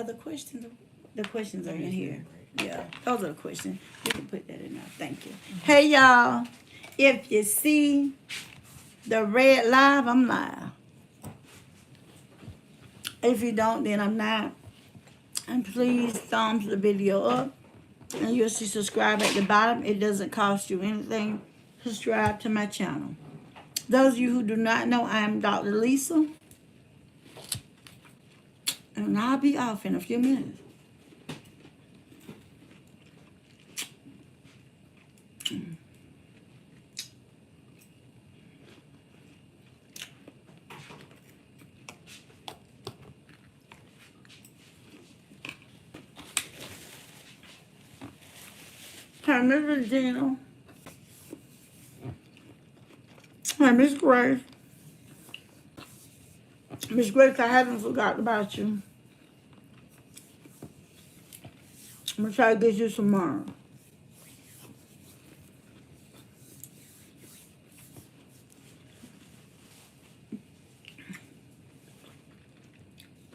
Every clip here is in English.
Are the questions? The questions are in here. Yeah, those are the questions. You can put that in there. Thank you. Hey y'all, if you see the red live, I'm live. If you don't, then I'm not. And please thumbs the video up. And you'll see subscribe at the bottom. It doesn't cost you anything. Subscribe to my channel. Those of you who do not know, I am Dr. Lisa. And I'll be off in a few minutes. Hi, Miss Regina. Hi, Miss Grace. Miss Grace, I haven't forgotten about you. I'm going to try to get you some more.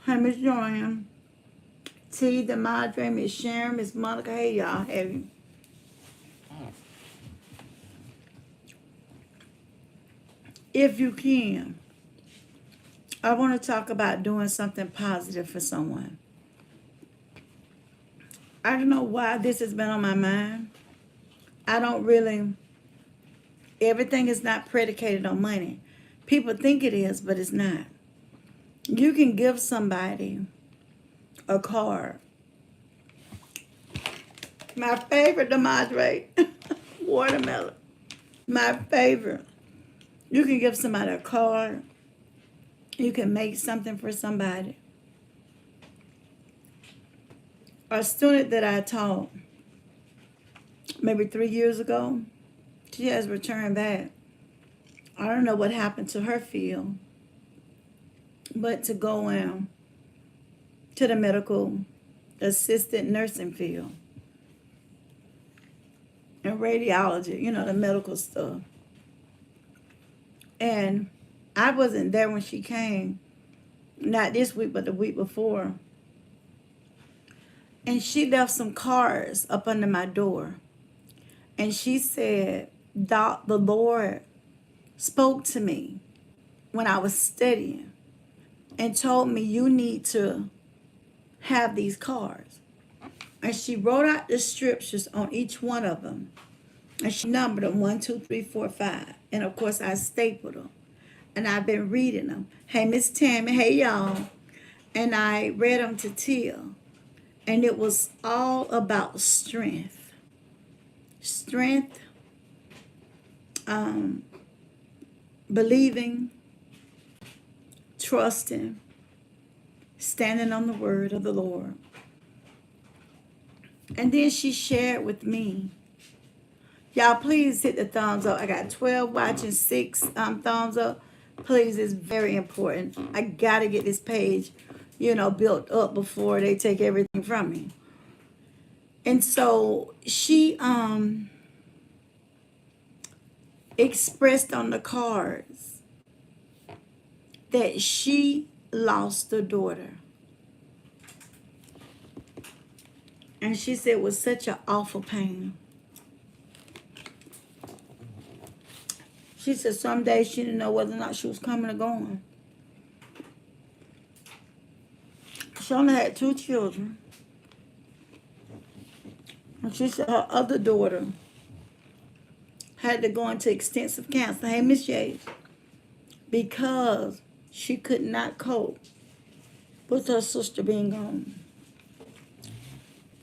Hi, Miss Joanne. T, the Madre, Miss Sharon, Miss Monica. Hey, y'all. Have you? If you can, I want to talk about doing something positive for someone. I don't know why this has been on my mind. I don't really, everything is not predicated on money. People think it is, but it's not. You can give somebody a card. My favorite, the Madre, watermelon. My favorite. You can give somebody a card. You can make something for somebody. A student that I taught maybe 3 years ago, she has returned back. I don't know what happened to her field, but to go to the medical assistant nursing field and radiology, you know, the medical stuff. And I wasn't there when she came, not this week, but the week before. And she left some cards up under my door. And she said, Doc, the Lord spoke to me when I was studying and told me you need to have these cards. And she wrote out the scriptures on each one of them. And she numbered them 1, 2, 3, 4, 5. And of course, I stapled them. And I've been reading them. Hey, Miss Tammy. Hey, y'all. And I read them to Tia. And it was all about strength. Strength. Believing. Trusting. Standing on the word of the Lord. And then she shared with me. Y'all, please hit the thumbs up. I got 12 watching, 6 thumbs up. Please, it's very important. I got to get this page, built up before they take everything from me. And so she expressed on the cards that she lost a daughter. And she said it was such an awful pain. She said some days she didn't know whether or not she was coming or going. She only had 2 children. And she said her other daughter had to go into extensive counseling. Hey, Miss Yates. Because she could not cope with her sister being gone.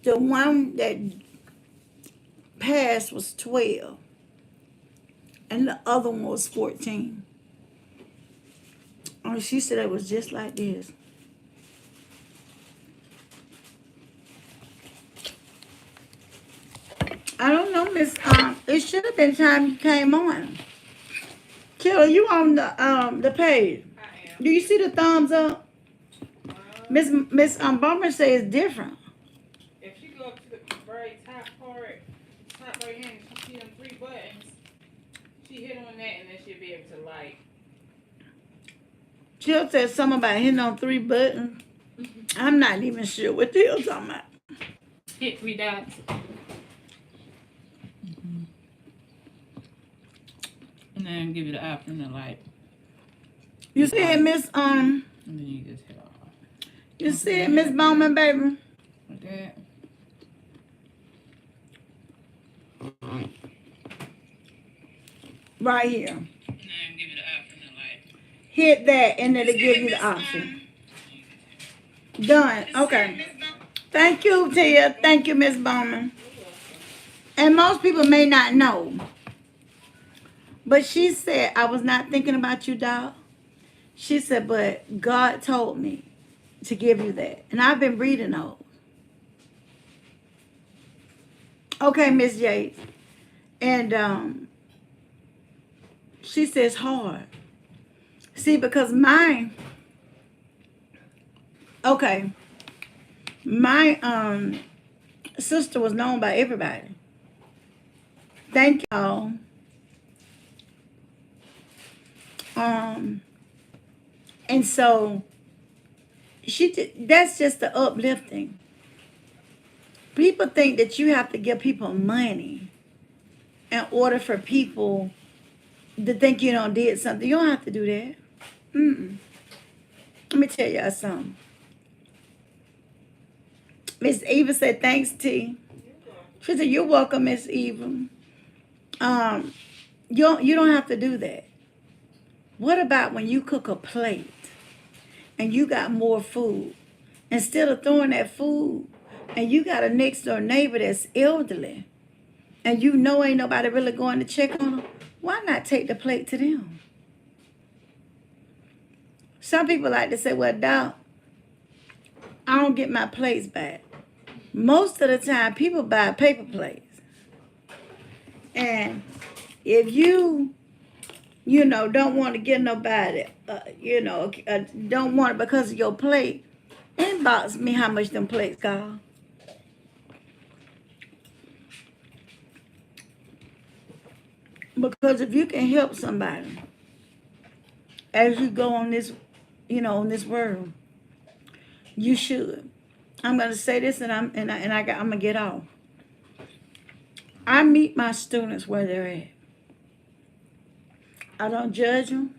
The one that passed was 12. And the other one was 14. And she said it was just like this. I don't know, Miss. It should have been time you came on. Killer, you on the page? I am. Do you see the thumbs up? Miss Bummer says it's different. If you go up to the very top part, top right hand, you see them 3 buttons. She hit on that, and then she'll be able to like. Jill said something about hitting on 3 buttons. I'm not even sure what the hell's talking about. Hit 3 dots. And then give you the option to like. You see it, Miss And then you just hit off. You see it, Miss Bowman, baby. Like that. Right here. And then give you the option to like. Hit that, and it'll give you the option. Done. Okay. Thank you, Tia. Thank you, Miss Bowman. And most people may not know, but she said, I was not thinking about you, dog. She said, but God told me to give you that. And I've been reading those. Okay, Miss Yates. And she says hard. See, because mine, okay, my sister was known by everybody. Thank y'all. And so that's just the uplifting. People think that you have to give people money in order for people to think you don't did something. You don't have to do that. Let me tell y'all something. Miss Eva said, thanks, T. She said, you're welcome, Miss Eva. You don't have to do that. What about when you cook a plate and you got more food? Instead of throwing that food and you got a next door neighbor that's elderly and you know ain't nobody really going to check on them, why not take the plate to them? Some people like to say, well, Doc, I don't get my plates back. Most of the time, people buy paper plates. And if you don't want to get nobody, don't want it because of your plate, inbox me how much them plates cost. Because if you can help somebody as you go on this, on this world, you should. I'm gonna say this, and I'm gonna get off. I meet my students where they're at. I don't judge them.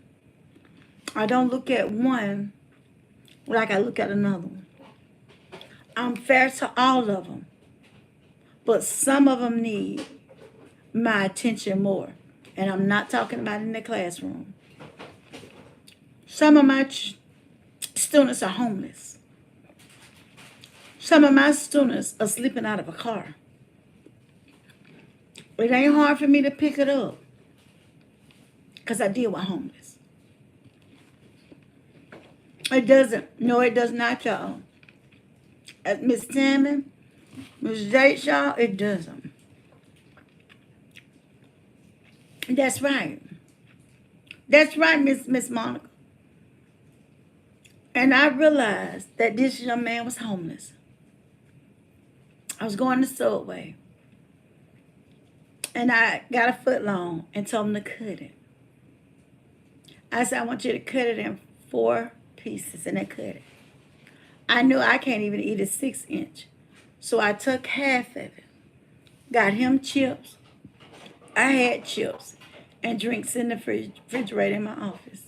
I don't look at one like I look at another one. I'm fair to all of them, but some of them need my attention more. And I'm not talking about in the classroom. Some of my students are homeless. Some of my students are sleeping out of a car. It ain't hard for me to pick it up because I deal with homeless. It doesn't. No, it does not, y'all. Miss Tammy, Miss Jade, y'all, it doesn't. That's right. That's right, Miss Monica. And I realized that this young man was homeless. I was going to Subway. And I got a foot long and told him to cut it. I said, I want you to cut it in 4 pieces. And they cut it. I knew I can't even eat a 6-inch. So I took half of it. Got him chips. I had chips and drinks in the refrigerator in my office.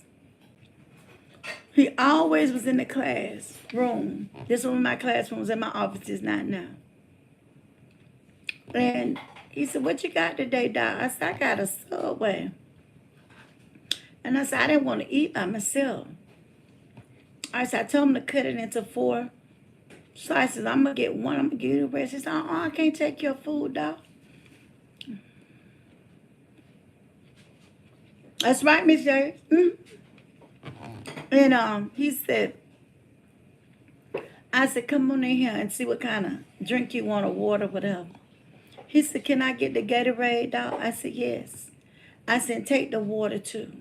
He always was in the classroom. This one of my classrooms in my office is not now. And he said, what you got today, Doc? I said, I got a Subway. And I said, I didn't want to eat by myself. I said, I told him to cut it into 4 slices. I'm going to get one. I'm going to give you the rest. He said, I can't take your food, Doc. That's right, Miss Jerry. And he said, I said, come on in here and see what kind of drink you want, or water, whatever. He said, can I get the Gatorade, Doc? I said, yes. I said, take the water too.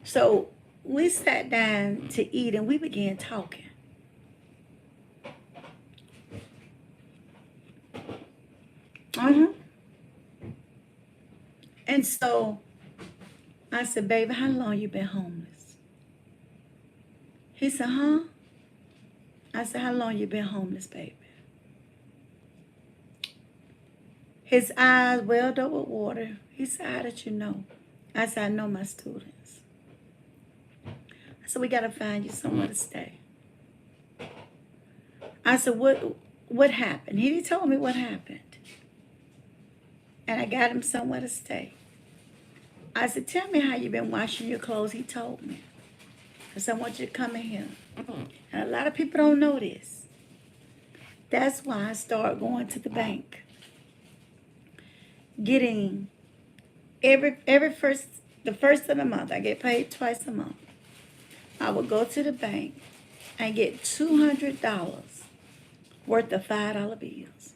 So we sat down to eat and we began talking. And so I said, baby, how long you been homeless? He said, huh? I said, how long you been homeless, baby? His eyes welled up with water. He said, how did you know? I said, I know my students. I said, we got to find you somewhere to stay. I said, what happened? He told me what happened. And I got him somewhere to stay. I said, tell me how you been washing your clothes. He told me. I said, I want you to come in here. And a lot of people don't know this. That's why I started going to the bank. Getting the first of the month, I get paid twice a month. I would go to the bank and get $200 worth of $5 bills.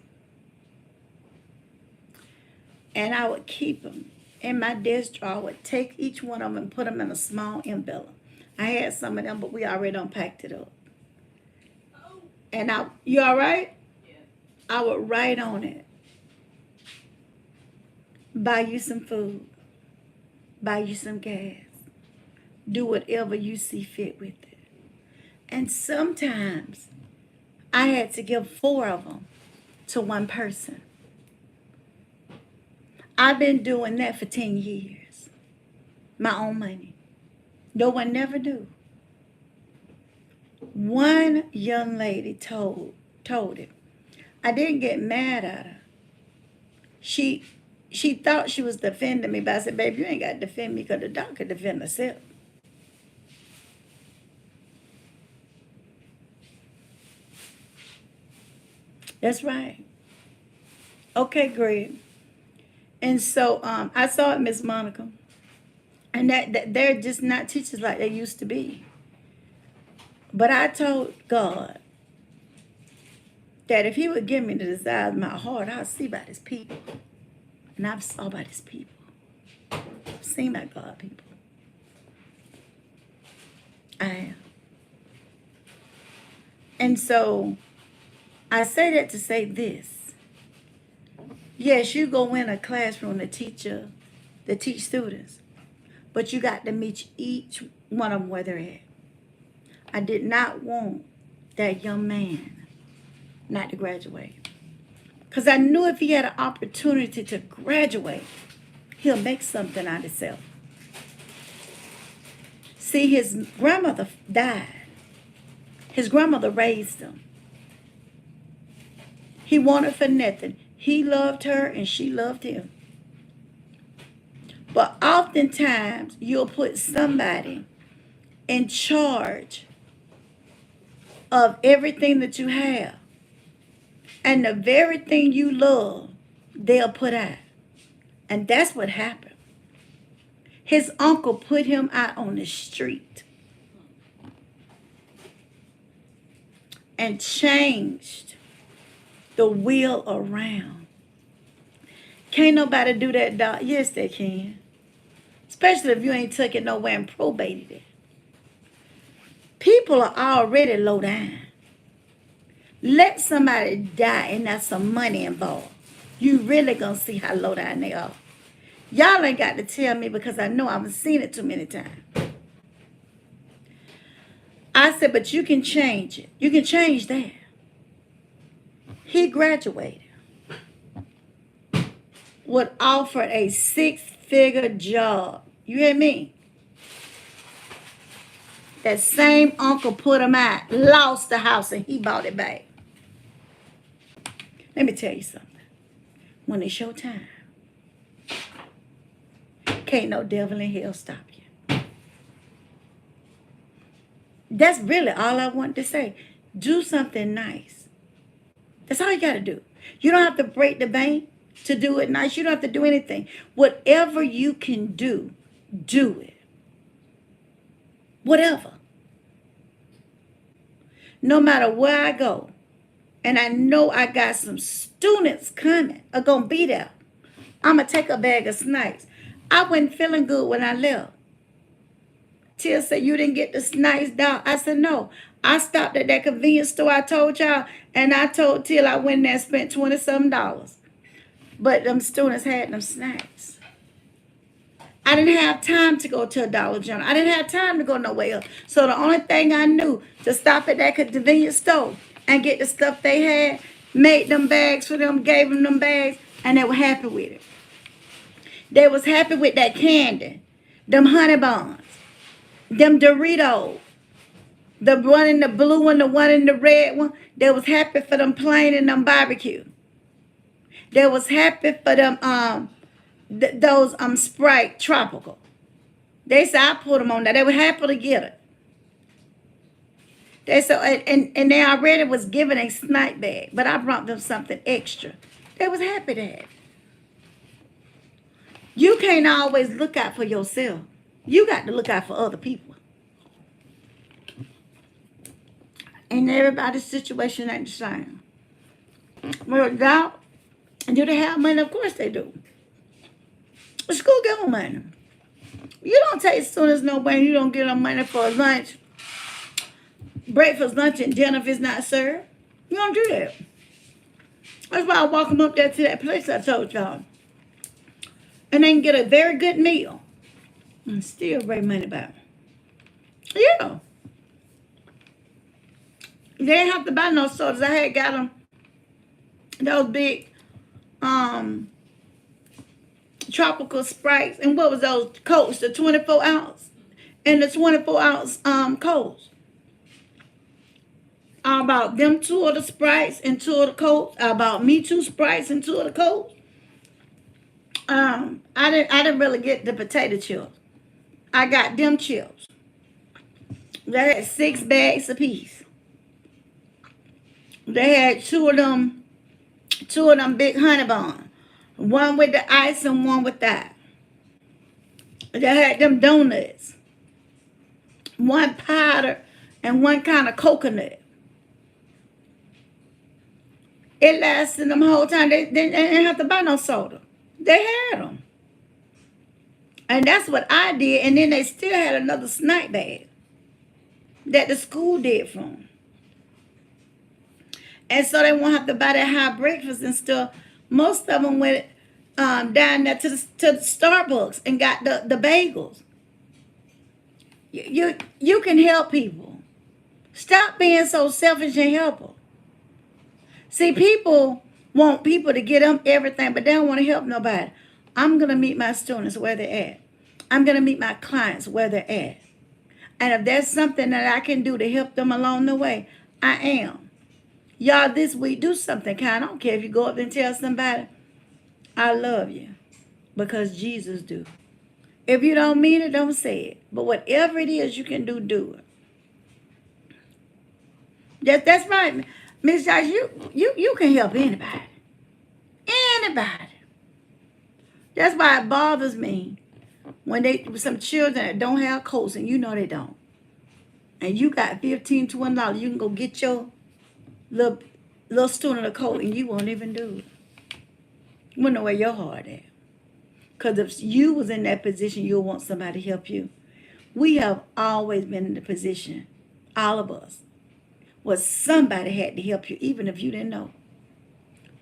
And I would keep them in my desk drawer. I would take each one of them and put them in a small envelope. I had some of them, but we already unpacked it up. And you all right? Yeah. I would write on it, buy you some food, buy you some gas, do whatever you see fit with it. And sometimes I had to give 4 of them to one person. I've been doing that for 10 years. My own money. No one never knew. One young lady told it. I didn't get mad at her. She thought she was defending me, but I said, baby, you ain't got to defend me because the dog could defend herself. That's right. Okay, Greg. And so I saw it, Miss Monica. And that they're just not teachers like they used to be. But I told God that if he would give me the desire of my heart, I'll see about his people. And I've saw about his people. I've seen about God people. I am. And so I say that to say this. Yes, you go in a classroom to teach students, but you got to meet each one of them where they're at. I did not want that young man not to graduate. Because I knew if he had an opportunity to graduate, he'll make something out of himself. See, his grandmother died. His grandmother raised him. He wanted for nothing. He loved her and she loved him. But oftentimes, you'll put somebody in charge of everything that you have. And the very thing you love, they'll put out. And that's what happened. His uncle put him out on the street and changed the wheel around. Can't nobody do that, dog. Yes, they can. Especially if you ain't took it nowhere and probated it. People are already low down. Let somebody die and there's some money involved. You really gonna see how low down they are. Y'all ain't got to tell me because I know I've seen it too many times. I said, but you can change it. You can change that. He graduated. Was offered a 6-figure job. You hear me? That same uncle put him out, lost the house, and he bought it back. Let me tell you something. When it's your time, can't no devil in hell stop you. That's really all I want to say. Do something nice. That's all you got to do. You don't have to break the bank to do it nice. You don't have to do anything. Whatever you can do, do it. Whatever. No matter where I go, and I know I got some students coming are going to be there, I'm going to take a bag of snacks. I wasn't feeling good when I left. Tia said, you didn't get the snacks down. I said, no. I stopped at that convenience store I told y'all, and I told Till I went there and spent $20-something. But them students had them snacks. I didn't have time to go to a Dollar General. I didn't have time to go nowhere else. So the only thing I knew to stop at that convenience store and get the stuff they had, made them bags for them, gave them bags, and they were happy with it. They was happy with that candy, them honey buns, them Doritos, the one in the blue and the one in the red one. They was happy for them plain and them barbecue. They was happy for them those Sprite tropical. They said I put them on there. They were happy to get it. They said and they already was given a snack bag, but I brought them something extra. They was happy to have it. You can't always look out for yourself. You got to look out for other people. And everybody's situation ain't the same. Well, now, do they have money? Of course they do. The school give them money. You don't take students nowhere and you don't give them money for lunch, breakfast, lunch, and dinner if it's not served. You don't do that. That's why I walk them up there to that place I told y'all. And they can get a very good meal and still bring money back. Yeah. They didn't have to buy no sodas. I had got them those big tropical Sprites. And what was those? Cokes, the 24 ounce. And the 24 ounce Cokes. I bought them 2 of the Sprites and 2 of the Cokes. I bought me 2 Sprites and 2 of the Cokes. I didn't really get the potato chips. I got them chips. They had 6 bags apiece. They had 2 of them big honey buns. One with the ice and one without. They had them donuts. One powder and one kind of coconut. It lasted them whole time. They didn't have to buy no soda. They had them. And that's what I did. And then they still had another snack bag that the school did for them. And so they won't have to buy that high breakfast and stuff. Most of them went down there to the Starbucks and got the bagels. You can help people. Stop being so selfish and help them. See, people want people to get them everything, but they don't want to help nobody. I'm going to meet my students where they're at. I'm going to meet my clients where they're at. And if there's something that I can do to help them along the way, I am. Y'all, this week, do something kind. I don't care if you go up and tell somebody, I love you, because Jesus do. If you don't mean it, don't say it. But whatever it is you can do, do it. That's right. Miss Josh, you can help anybody. Anybody. That's why it bothers me when some children that don't have coats, and you know they don't. And you got $15, $20, you can go get your little student a coat and you won't even do it. You won't know where your heart at. Because if you was in that position, you'll want somebody to help you. We have always been in the position, all of us, where somebody had to help you, even if you didn't know.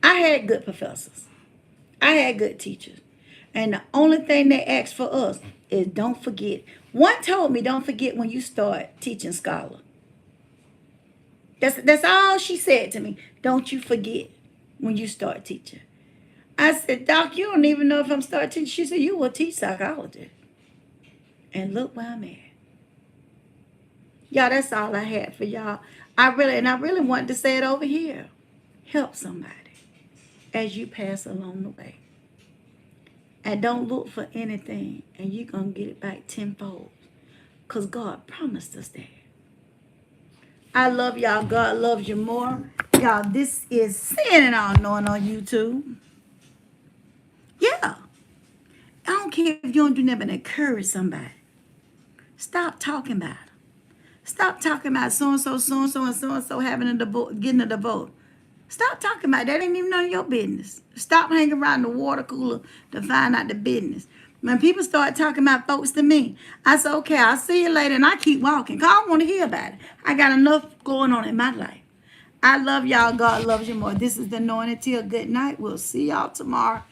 I had good professors. I had good teachers. And the only thing they asked for us is don't forget. One told me, don't forget when you start teaching scholar. That's all she said to me. Don't you forget when you start teaching. I said, Doc, you don't even know if I'm starting teaching. She said, you will teach psychology. And look where I'm at. Y'all, that's all I had for y'all. I really wanted to say it over here. Help somebody as you pass along the way. And don't look for anything, and you're going to get it back tenfold. Because God promised us that. I love y'all. God loves you more. Y'all, this is Sin and All Knowing on YouTube. Yeah. I don't care if you don't do nothing but encourage somebody. Stop talking about it. Stop talking about so-and-so, and so-and-so having a divorce, getting a divorce. Stop talking about it. That ain't even none of your business. Stop hanging around the water cooler to find out the business. When people start talking about folks to me, I say, okay, I'll see you later, and I keep walking, because I don't want to hear about it. I got enough going on in my life. I love y'all. God loves you more. This is the Anointed Till. Good night. We'll see y'all tomorrow.